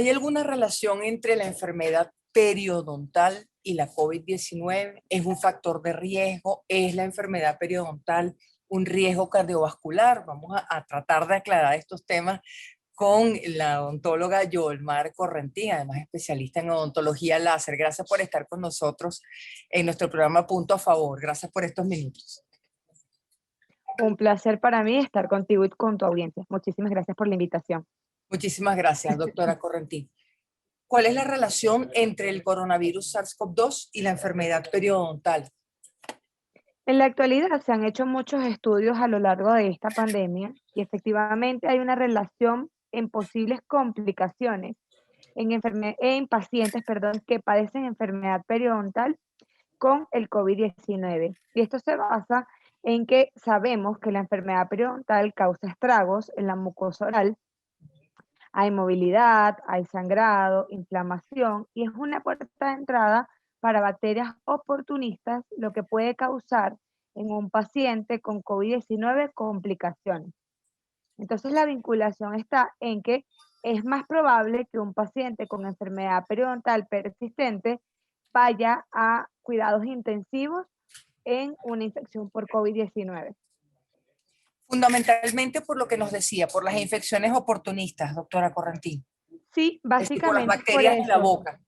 ¿Hay alguna relación entre la enfermedad periodontal y la COVID-19? ¿Es un factor de riesgo? ¿Es la enfermedad periodontal un riesgo cardiovascular? Vamos a tratar de aclarar estos temas con la odontóloga Yolmar Correntín, además especialista en odontología láser. Gracias por estar con nosotros en nuestro programa Punto a Favor. Gracias por estos minutos. Un placer para mí estar contigo y con tu audiencia. Muchísimas gracias por la invitación. Muchísimas gracias, doctora Correntín. ¿Cuál es la relación entre el coronavirus SARS-CoV-2 y la enfermedad periodontal? En la actualidad se han hecho muchos estudios a lo largo de esta pandemia y efectivamente hay una relación en posibles complicaciones en pacientes, perdón, que padecen enfermedad periodontal con el COVID-19. Y esto se basa en que sabemos que la enfermedad periodontal causa estragos en la mucosa oral. Hay movilidad, hay sangrado, inflamación y es una puerta de entrada para bacterias oportunistas, lo que puede causar en un paciente con COVID-19 complicaciones. Entonces la vinculación está en que es más probable que un paciente con enfermedad periodontal persistente vaya a cuidados intensivos en una infección por COVID-19. Fundamentalmente por lo que nos decía, por las infecciones oportunistas, doctora Correntín. Sí, Es decir, por las básicamente es por bacterias de la eso. boca.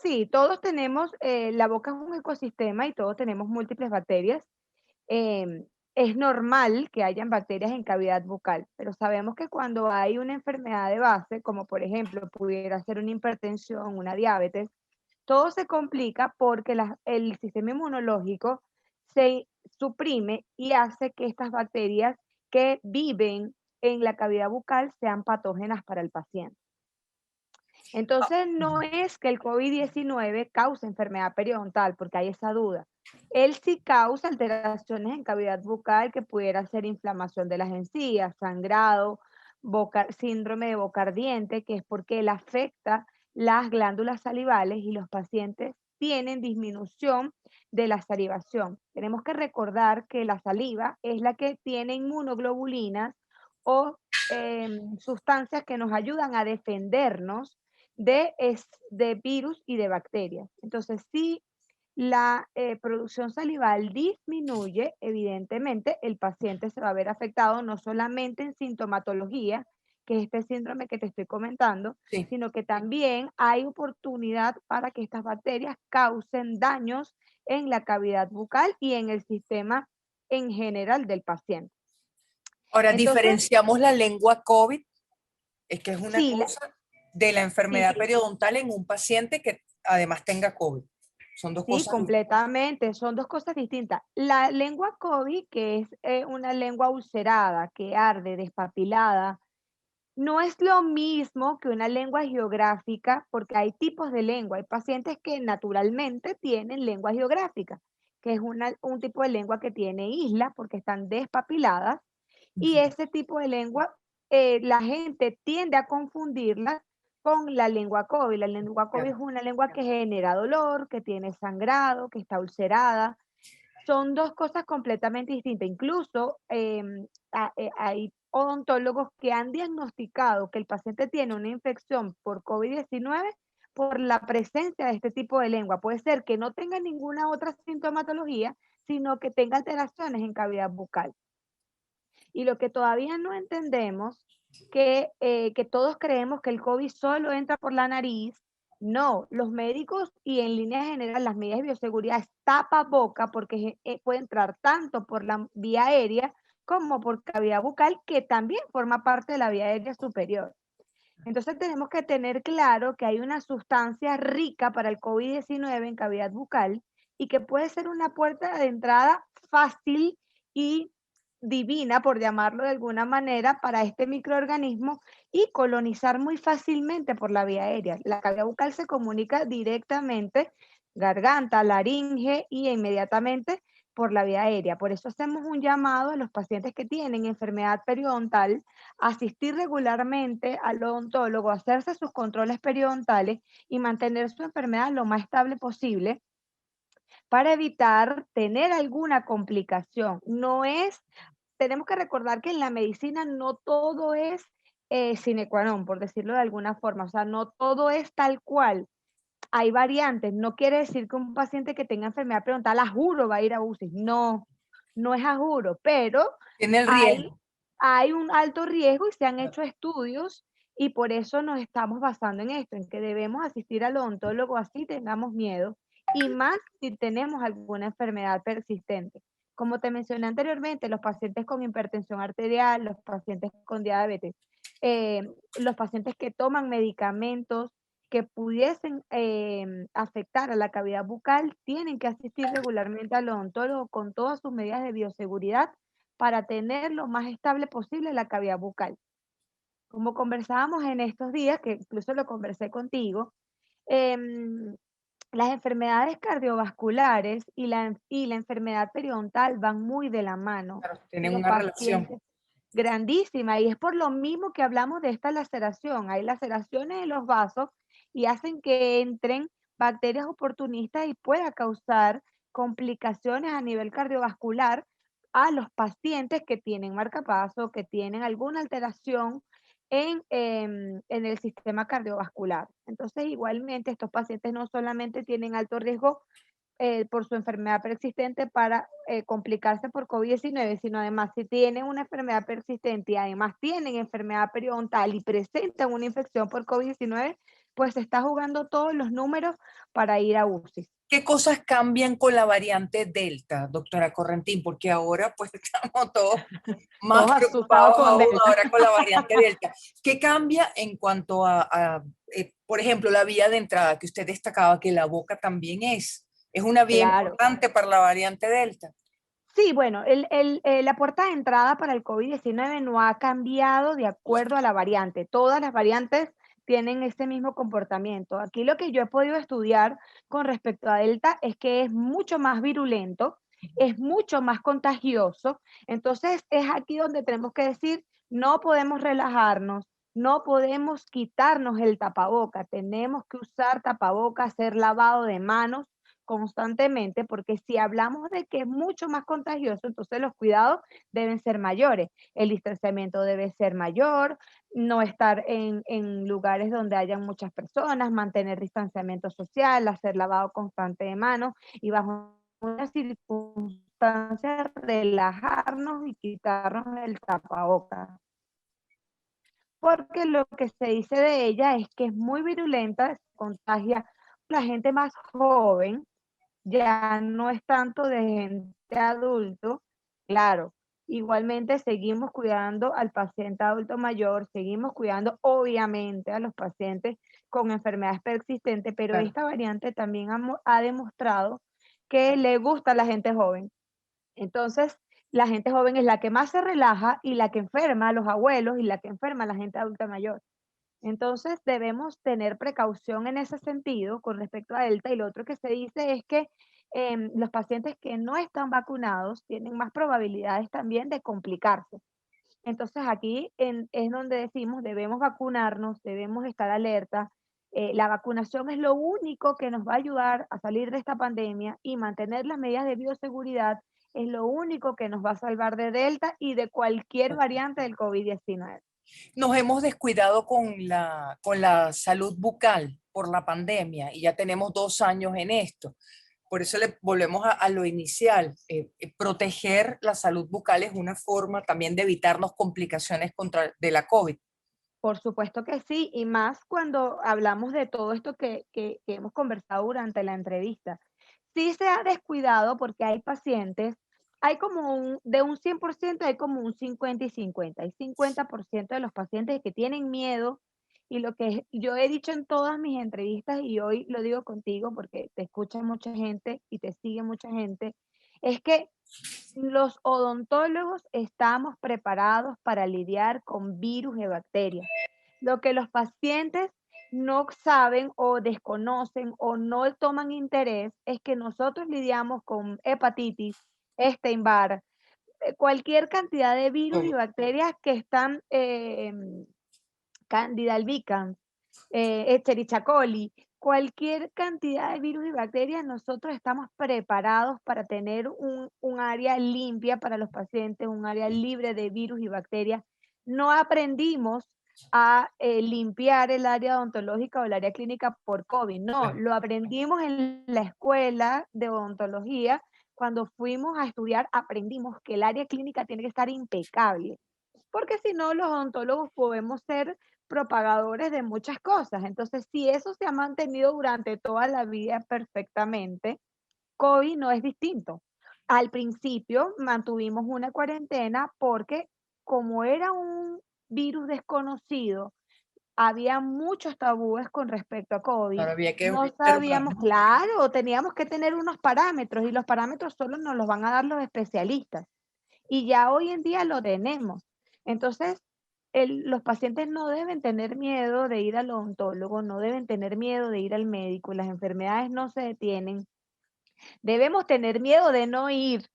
Sí, todos tenemos, la boca es un ecosistema y todos tenemos múltiples bacterias. Em, es normal que hayan bacterias en cavidad bucal, pero sabemos que cuando hay una enfermedad de base, como por ejemplo pudiera ser una hipertensión, una diabetes, todo se complica porque el sistema inmunológico se suprime y hace que estas bacterias que viven en la cavidad bucal sean patógenas para el paciente. Entonces, no es que el COVID-19 cause enfermedad periodontal, porque hay esa duda. Él sí causa alteraciones en cavidad bucal que pudiera ser inflamación de las encías, sangrado, síndrome de boca ardiente, que es porque él afecta las glándulas salivales y los pacientes tienen disminución de la salivación. Tenemos que recordar que la saliva es la que tiene inmunoglobulinas o sustancias que nos ayudan a defendernos de virus y de bacterias. Entonces, si la producción salival disminuye, evidentemente el paciente se va a ver afectado no solamente en sintomatología, que es este síndrome que te estoy comentando, Sí. sino que también hay oportunidad para que estas bacterias causen daños en la cavidad bucal y en el sistema en general del paciente. Ahora, Entonces, diferenciamos la lengua COVID, es que es una sí, cosa, de la sí, enfermedad periodontal en un paciente que además tenga COVID. Son dos sí, cosas. completamente, son dos cosas distintas. La lengua COVID, que es una lengua ulcerada, que arde, despapilada, no es lo mismo que una lengua geográfica, porque hay tipos de lengua. Hay pacientes que naturalmente tienen lengua geográfica, que es un tipo de lengua que tiene islas porque están despapiladas, y ese tipo de lengua, la gente tiende a confundirla con la lengua COVID. La lengua COVID es una lengua que genera dolor, que tiene sangrado, que está ulcerada. Son dos cosas completamente distintas. Incluso hay odontólogos que han diagnosticado que el paciente tiene una infección por COVID-19 por la presencia de este tipo de lengua. Puede ser que no tenga ninguna otra sintomatología, sino que tenga alteraciones en cavidad bucal. Y lo que todavía no entendemos, que todos creemos que el COVID solo entra por la nariz. No, los médicos y en línea general las medidas de bioseguridad es tapa boca porque puede entrar tanto por la vía aérea como por cavidad bucal, que también forma parte de la vía aérea superior. Entonces tenemos que tener claro que hay una sustancia rica para el COVID-19 en cavidad bucal y que puede ser una puerta de entrada fácil y divina, por llamarlo de alguna manera, para este microorganismo y colonizar muy fácilmente por la vía aérea. La cavidad bucal se comunica directamente, garganta, laringe y inmediatamente por la vía aérea. Por eso hacemos un llamado a los pacientes que tienen enfermedad periodontal a asistir regularmente al odontólogo, hacerse sus controles periodontales y mantener su enfermedad lo más estable posible para evitar tener alguna complicación. Tenemos que recordar que en la medicina no todo es sine qua non, por decirlo de alguna forma. O sea, no todo es tal cual. Hay variantes. No quiere decir que un paciente que tenga enfermedad periodontal a juro va a ir a UCI. No, no es a juro, pero Tiene el hay, riesgo. hay un alto riesgo y se han hecho estudios y por eso nos estamos basando en esto, en que debemos asistir al odontólogo así tengamos miedo y más si tenemos alguna enfermedad persistente. Como te mencioné anteriormente, los pacientes con hipertensión arterial, los pacientes con diabetes, los pacientes que toman medicamentos que pudiesen afectar a la cavidad bucal, tienen que asistir regularmente al odontólogo con todas sus medidas de bioseguridad para tener lo más estable posible la cavidad bucal. Como conversábamos en estos días, que incluso lo conversé contigo, em, las enfermedades cardiovasculares y la enfermedad periodontal van muy de la mano. Claro, Y tienen los una relación. pacientes, grandísima, y es por lo mismo que hablamos de esta laceración. Hay laceraciones en los vasos y hacen que entren bacterias oportunistas y pueda causar complicaciones a nivel cardiovascular a los pacientes que tienen marcapaso, que tienen alguna alteración en el sistema cardiovascular. Entonces, igualmente, estos pacientes no solamente tienen alto riesgo por su enfermedad persistente para complicarse por COVID-19, sino además si tienen una enfermedad persistente y además tienen enfermedad periodontal y presentan una infección por COVID-19, pues se está jugando todos los números para ir a UCI. ¿Qué cosas cambian con la variante Delta, doctora Correntín? Porque ahora pues estamos todos más Todos asustados preocupados con aún Delta. ahora con la variante Delta. ¿Qué cambia en cuanto por ejemplo, la vía de entrada que usted destacaba, que la boca también es una vía Claro. importante para la variante Delta? Sí, bueno, la puerta de entrada para el COVID-19 no ha cambiado de acuerdo a la variante. Todas las variantes tienen ese mismo comportamiento. Aquí lo que yo he podido estudiar con respecto a Delta es que es mucho más virulento, es mucho más contagioso. Entonces es aquí donde tenemos que decir, no podemos relajarnos, no podemos quitarnos el tapaboca, tenemos que usar tapaboca, hacer lavado de manos constantemente, porque si hablamos de que es mucho más contagioso, entonces los cuidados deben ser mayores. El distanciamiento debe ser mayor, no estar en lugares donde hayan muchas personas, mantener distanciamiento social, hacer lavado constante de manos y bajo una circunstancia relajarnos y quitarnos el tapabocas. Porque lo que se dice de ella es que es muy virulenta, se contagia a la gente más joven, ya no es tanto de gente adulto, claro. Igualmente seguimos cuidando al paciente adulto mayor, seguimos cuidando obviamente a los pacientes con enfermedades persistentes, pero Claro. esta variante también ha demostrado que le gusta a la gente joven. Entonces, la gente joven es la que más se relaja y la que enferma a los abuelos y la que enferma a la gente adulta mayor. Entonces, debemos tener precaución en ese sentido con respecto a Delta. Y lo otro que se dice es que los pacientes que no están vacunados tienen más probabilidades también de complicarse. Entonces, aquí es donde decimos, debemos vacunarnos, debemos estar alerta. La vacunación es lo único que nos va a ayudar a salir de esta pandemia y mantener las medidas de bioseguridad es lo único que nos va a salvar de Delta y de cualquier variante del COVID-19. Nos hemos descuidado con la salud bucal por la pandemia y ya tenemos 2 años en esto. Por eso le volvemos a lo inicial. Proteger la salud bucal es una forma también de evitarnos complicaciones de la COVID. Por supuesto que sí, y más cuando hablamos de todo esto que hemos conversado durante la entrevista. Sí se ha descuidado porque hay pacientes, hay como de un 100% hay como un 50 y 50. Hay 50% de los pacientes que tienen miedo y lo que yo he dicho en todas mis entrevistas y hoy lo digo contigo porque te escucha mucha gente y te sigue mucha gente, es que los odontólogos estamos preparados para lidiar con virus y bacterias. Lo que los pacientes no saben o desconocen o no toman interés es que nosotros lidiamos con hepatitis, Epstein-Barr, cualquier cantidad de virus y bacterias que están Candida albicans, Escherichia coli, cualquier cantidad de virus y bacterias, nosotros estamos preparados para tener un área limpia para los pacientes, un área libre de virus y bacterias. No aprendimos a limpiar el área odontológica o el área clínica por COVID. No, Claro. lo aprendimos en la escuela de odontología. Cuando fuimos a estudiar, aprendimos que el área clínica tiene que estar impecable, porque si no, los odontólogos podemos ser propagadores de muchas cosas. Entonces, si eso se ha mantenido durante toda la vida perfectamente, COVID no es distinto. Al principio mantuvimos una cuarentena porque como era un virus desconocido, había muchos tabúes con respecto a COVID. Ahora había que No observar, sabíamos, ¿no? claro, teníamos que tener unos parámetros y los parámetros solo nos los van a dar los especialistas. Y ya hoy en día lo tenemos. Entonces, los pacientes no deben tener miedo de ir al odontólogo, no deben tener miedo de ir al médico, las enfermedades no se detienen. Debemos tener miedo de no ir,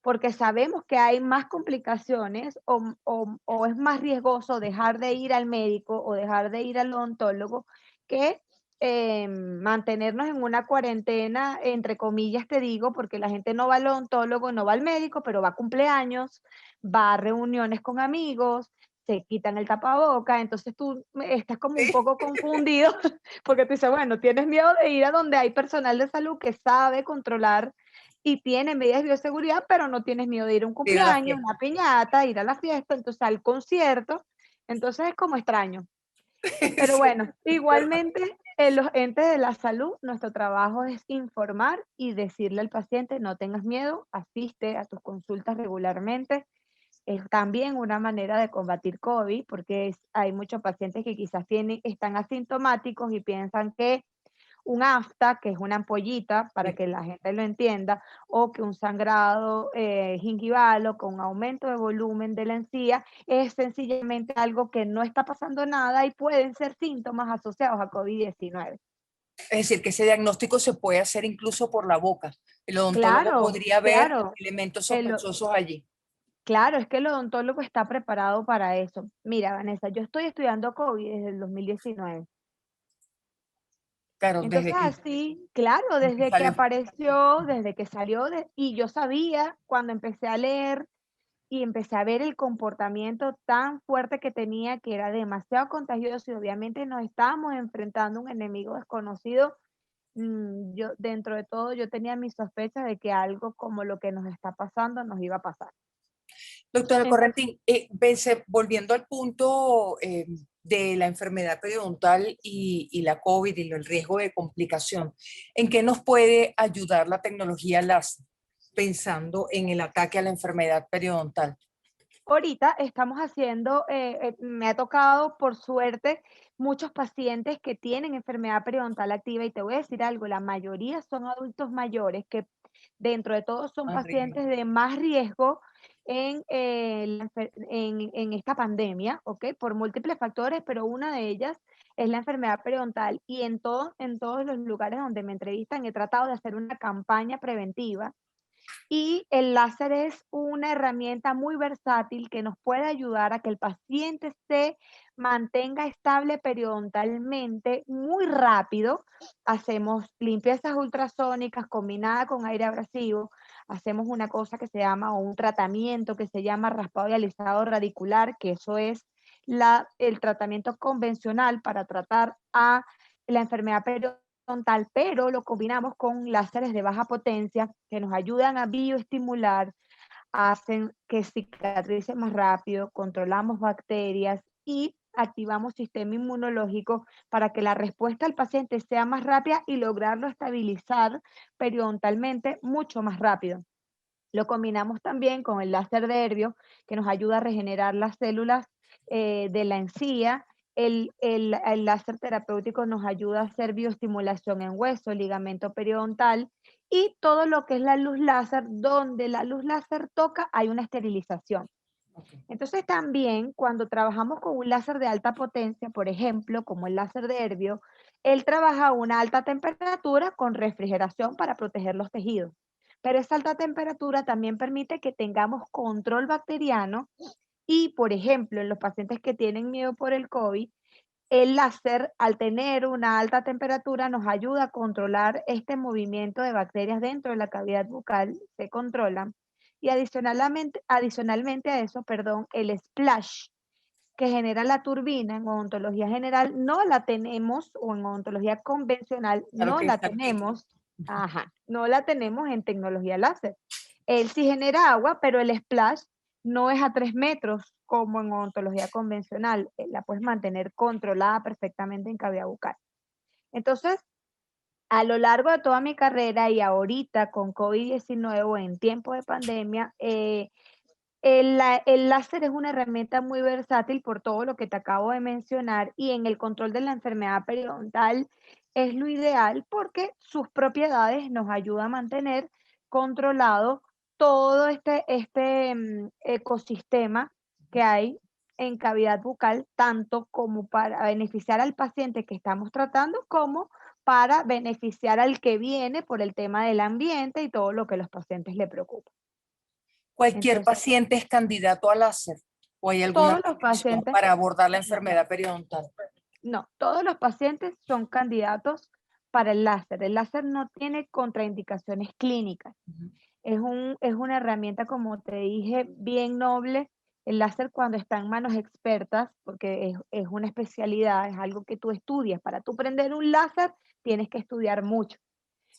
porque sabemos que hay más complicaciones o es más riesgoso dejar de ir al médico o dejar de ir al odontólogo que mantenernos en una cuarentena, entre comillas te digo, porque la gente no va al odontólogo, no va al médico, pero va a cumpleaños, va a reuniones con amigos, se quitan el tapaboca, entonces tú estás como un Sí. poco confundido porque tú dices, bueno, tienes miedo de ir a donde hay personal de salud que sabe controlar y tiene medidas de bioseguridad, pero no tienes miedo de ir a un Ir a la cumpleaños, fiesta. una piñata, ir a la fiesta, entonces al concierto, entonces es como extraño. Pero Sí, bueno, es verdad. igualmente en los entes de la salud, nuestro trabajo es informar y decirle al paciente, no tengas miedo, asiste a tus consultas regularmente. Es también una manera de combatir COVID, porque hay muchos pacientes que quizás están asintomáticos y piensan que un afta, que es una ampollita, para Sí. que la gente lo entienda, o que un sangrado gingival con un aumento de volumen de la encía es sencillamente algo que no está pasando nada y pueden ser síntomas asociados a COVID-19. Es decir, que ese diagnóstico se puede hacer incluso por la boca. El odontólogo Claro, podría ver claro. elementos El, sospechosos allí. claro, es que el odontólogo está preparado para eso. Mira, Vanessa, yo estoy estudiando COVID desde el 2019. Claro, Entonces así, claro, desde que desde que salió. apareció, desde que salió, y yo sabía cuando empecé a leer y empecé a ver el comportamiento tan fuerte que tenía, que era demasiado contagioso y obviamente nos estábamos enfrentando a un enemigo desconocido. Yo, dentro de todo, yo tenía mis sospechas de que algo como lo que nos está pasando nos iba a pasar. Doctora Entonces, Correntín, volviendo al punto de la enfermedad periodontal y la COVID y el riesgo de complicación, ¿en qué nos puede ayudar la tecnología láser pensando en el ataque a la enfermedad periodontal? ahorita estamos haciendo, me ha tocado por suerte muchos pacientes que tienen enfermedad periodontal activa y te voy a decir algo, la mayoría son adultos mayores que dentro de todo son Más riesgo. pacientes de más riesgo en esta pandemia, ¿ok? Por múltiples factores, pero una de ellas es la enfermedad periodontal y en todos los lugares donde me entrevistan he tratado de hacer una campaña preventiva y el láser es una herramienta muy versátil que nos puede ayudar a que el paciente se mantenga estable periodontalmente muy rápido. Hacemos limpiezas ultrasónicas combinadas con aire abrasivo. Hacemos una cosa que se llama, o un tratamiento que se llama raspado y alisado radicular, que eso es el tratamiento convencional para tratar a la enfermedad periodontal, pero lo combinamos con láseres de baja potencia que nos ayudan a bioestimular, hacen que cicatrice más rápido, controlamos bacterias y activamos sistema inmunológico para que la respuesta al paciente sea más rápida y lograrlo estabilizar periodontalmente mucho más rápido. Lo combinamos también con el láser de Herbio, que nos ayuda a regenerar las células de la encía. El láser terapéutico nos ayuda a hacer bioestimulación en hueso, ligamento periodontal y todo lo que es la luz láser, donde la luz láser toca, hay una esterilización. Ok. Entonces también cuando trabajamos con un láser de alta potencia, por ejemplo, como el láser de Herbio, él trabaja a una alta temperatura con refrigeración para proteger los tejidos. Pero esa alta temperatura también permite que tengamos control bacteriano y, por ejemplo, en los pacientes que tienen miedo por el COVID, el láser, al tener una alta temperatura, nos ayuda a controlar este movimiento de bacterias dentro de la cavidad bucal, se controlan. Y adicionalmente a eso, perdón, el splash. que genera la turbina en odontología general no la tenemos, o en odontología convencional Claro no que la está aquí. tenemos, ajá, no la tenemos en tecnología láser. Él sí genera agua, pero el splash no es a 3 metros como en odontología convencional. La puedes mantener controlada perfectamente en cavidad bucal. Entonces, a lo largo de toda mi carrera y ahorita con COVID-19 o en tiempo de pandemia, el láser es una herramienta muy versátil por todo lo que te acabo de mencionar, y en el control de la enfermedad periodontal es lo ideal porque sus propiedades nos ayudan a mantener controlado todo este ecosistema que hay en cavidad bucal, tanto como para beneficiar al paciente que estamos tratando, como para beneficiar al que viene por el tema del ambiente y todo lo que a los pacientes le preocupa. ¿Cualquier Entonces, paciente es candidato a láser o hay alguna todos los restricción pacientes, para abordar la no, enfermedad periodontal? no, todos los pacientes son candidatos para el láser. El láser no tiene contraindicaciones clínicas. Ujú. Es una herramienta, como te dije, bien noble. El láser, cuando está en manos expertas, porque es una especialidad, es algo que tú estudias. Para tú prender un láser, tienes que estudiar mucho.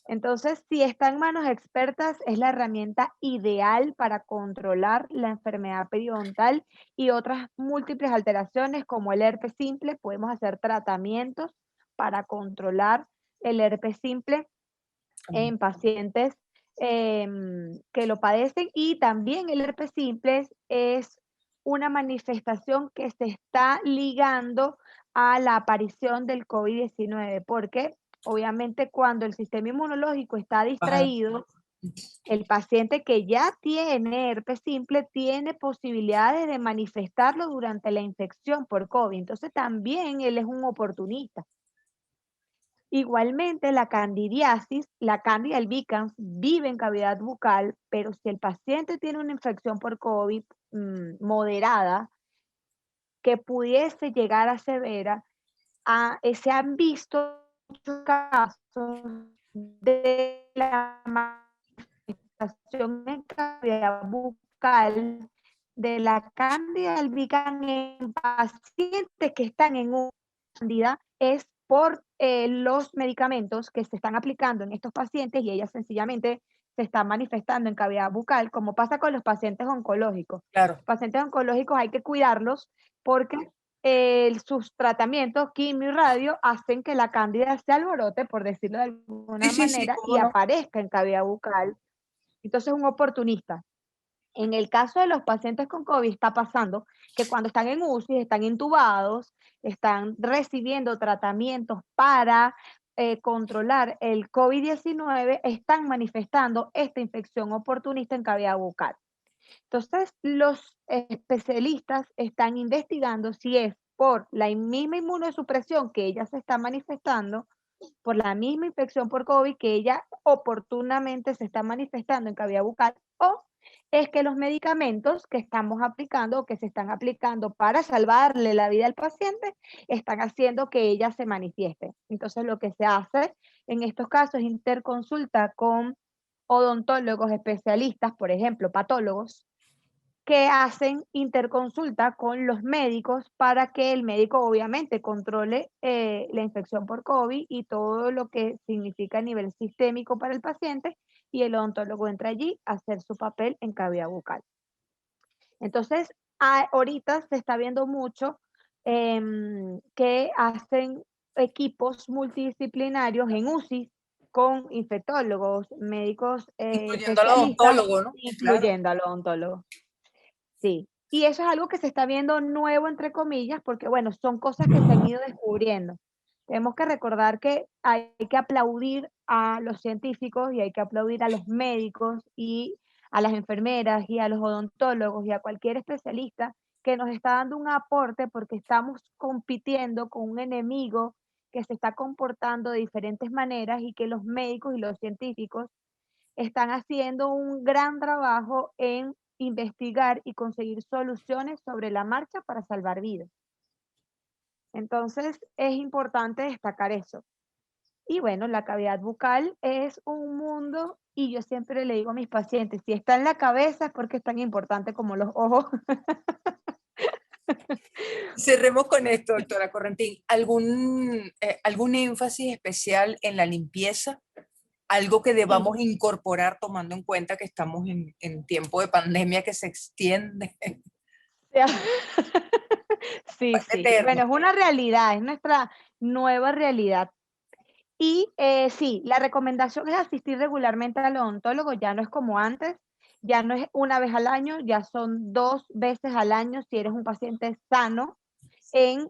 Entonces, si está en manos expertas, es la herramienta ideal para controlar la enfermedad periodontal y otras múltiples alteraciones como el herpes simple. Podemos hacer tratamientos para controlar el herpes simple en pacientes que lo padecen, y también el herpes simple es una manifestación que se está ligando a la aparición del COVID-19, porque obviamente cuando el sistema inmunológico está Baja. distraído, el paciente que ya tiene herpes simple tiene posibilidades de manifestarlo durante la infección por COVID. Entonces también él es un oportunista. Igualmente, la candidiasis, la Candida albicans, vive en cavidad bucal, pero si el paciente tiene una infección por COVID moderada, que pudiese llegar a severa, se han visto muchos casos de la manifestación en cavidad bucal de la Candida albicans en pacientes que están en una cándida, es por los medicamentos que se están aplicando en estos pacientes, y ellas sencillamente se están manifestando en cavidad bucal, como pasa con los pacientes oncológicos. Claro. Los pacientes oncológicos hay que cuidarlos porque sus tratamientos, quimio y radio, hacen que la cándida se alborote, por decirlo de Sí, alguna sí, sí, manera, y cómo no. aparezca en cavidad bucal. Entonces, un oportunista. En el caso de los pacientes con COVID está pasando que cuando están en UCI, están intubados, están recibiendo tratamientos para controlar el COVID-19, están manifestando esta infección oportunista en cavidad bucal. Entonces, los especialistas están investigando si es por la misma inmunosupresión que ella se está manifestando, por la misma infección por COVID que ella oportunamente se está manifestando en cavidad bucal, o es que los medicamentos que estamos aplicando o que se están aplicando para salvarle la vida al paciente están haciendo que ella se manifieste. Entonces, lo que se hace en estos casos es interconsulta con odontólogos especialistas, por ejemplo, patólogos, que hacen interconsulta con los médicos para que el médico obviamente controle la infección por COVID y todo lo que significa a nivel sistémico para el paciente, y el odontólogo entra allí a hacer su papel en cavidad bucal. Entonces, ahorita se está viendo mucho que hacen equipos multidisciplinarios en UCI con infectólogos, médicos Incluyendo al especialistas, odontólogo, ¿no? Claro. incluyendo al odontólogo. Sí, y eso es algo que se está viendo nuevo, entre comillas, porque bueno, son cosas que se han ido descubriendo. Tenemos que recordar que hay que aplaudir a los científicos y hay que aplaudir a los médicos y a las enfermeras y a los odontólogos y a cualquier especialista que nos está dando un aporte, porque estamos compitiendo con un enemigo que se está comportando de diferentes maneras, y que los médicos y los científicos están haciendo un gran trabajo en investigar y conseguir soluciones sobre la marcha para salvar vidas. Entonces, es importante destacar eso. Y bueno, la cavidad bucal es un mundo, y yo siempre le digo a mis pacientes, si está en la cabeza es porque es tan importante como los ojos. Cerremos con esto, doctora Correntín. ¿Algún énfasis especial en la limpieza? ¿Algo que Sí, debamos incorporar tomando en cuenta que estamos en tiempo de pandemia que se extiende? sea, sí, sí. Bueno, Eterno. es una realidad, es nuestra nueva realidad. Y sí, la recomendación es asistir regularmente al odontólogo, ya no es como antes, ya no es una vez al año, ya son 2 veces al año si eres un paciente sano, en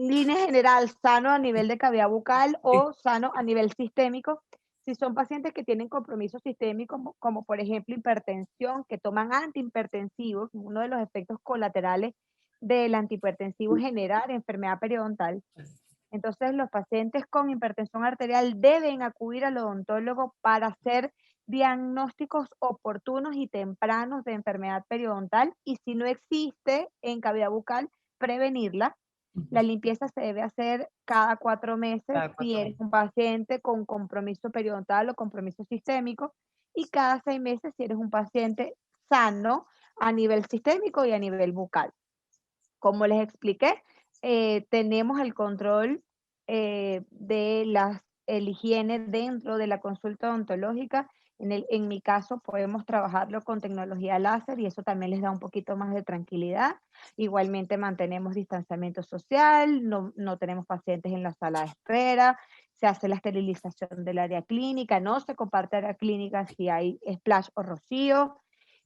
línea general, sano a nivel de cavidad bucal o sano a nivel sistémico. Si son pacientes que tienen compromiso sistémico, como por ejemplo hipertensión, que toman antihipertensivos, uno de los efectos colaterales del antihipertensivo es generar enfermedad periodontal. Entonces, los pacientes con hipertensión arterial deben acudir al odontólogo para hacer diagnósticos oportunos y tempranos de enfermedad periodontal y si no existe en cavidad bucal, prevenirla. La limpieza se debe hacer cada 4 meses Cada si cuatro eres meses. un paciente con compromiso periodontal o compromiso sistémico y cada 6 meses si eres un paciente sano a nivel sistémico y a nivel bucal. Como les expliqué, tenemos el control de el higiene dentro de la consulta odontológica. En mi caso, podemos trabajarlo con tecnología láser y eso también les da un poquito más de tranquilidad. Igualmente mantenemos distanciamiento social, no tenemos pacientes en la sala de espera, se hace la esterilización del área clínica, no se comparte área clínica si hay splash o rocío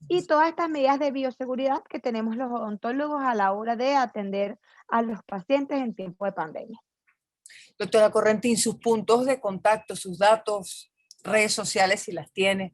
y todas estas medidas de bioseguridad que tenemos los odontólogos a la hora de atender a los pacientes en tiempo de pandemia. Doctora Correntín, sus puntos de contacto, sus datos, redes sociales, si las tiene.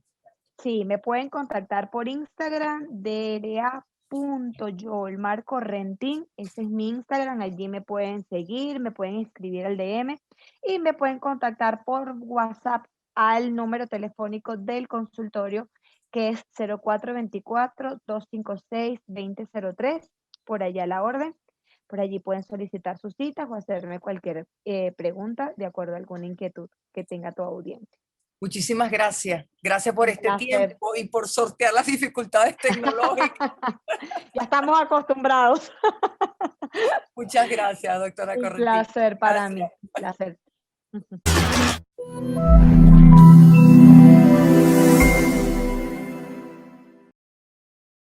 Sí, me pueden contactar por Instagram, dra.joelmarcorrentin, ese es mi Instagram, allí me pueden seguir, me pueden escribir al DM y me pueden contactar por WhatsApp al número telefónico del consultorio que es 0424-256-2003, por allá la orden. Por allí pueden solicitar sus citas o hacerme cualquier pregunta de acuerdo a alguna inquietud que tenga tu audiencia. Muchísimas gracias. Gracias por Un este placer. tiempo y por sortear las dificultades tecnológicas. Ya estamos acostumbrados. Muchas gracias, doctora Un Correntín. placer para mí. Gracias. Un placer.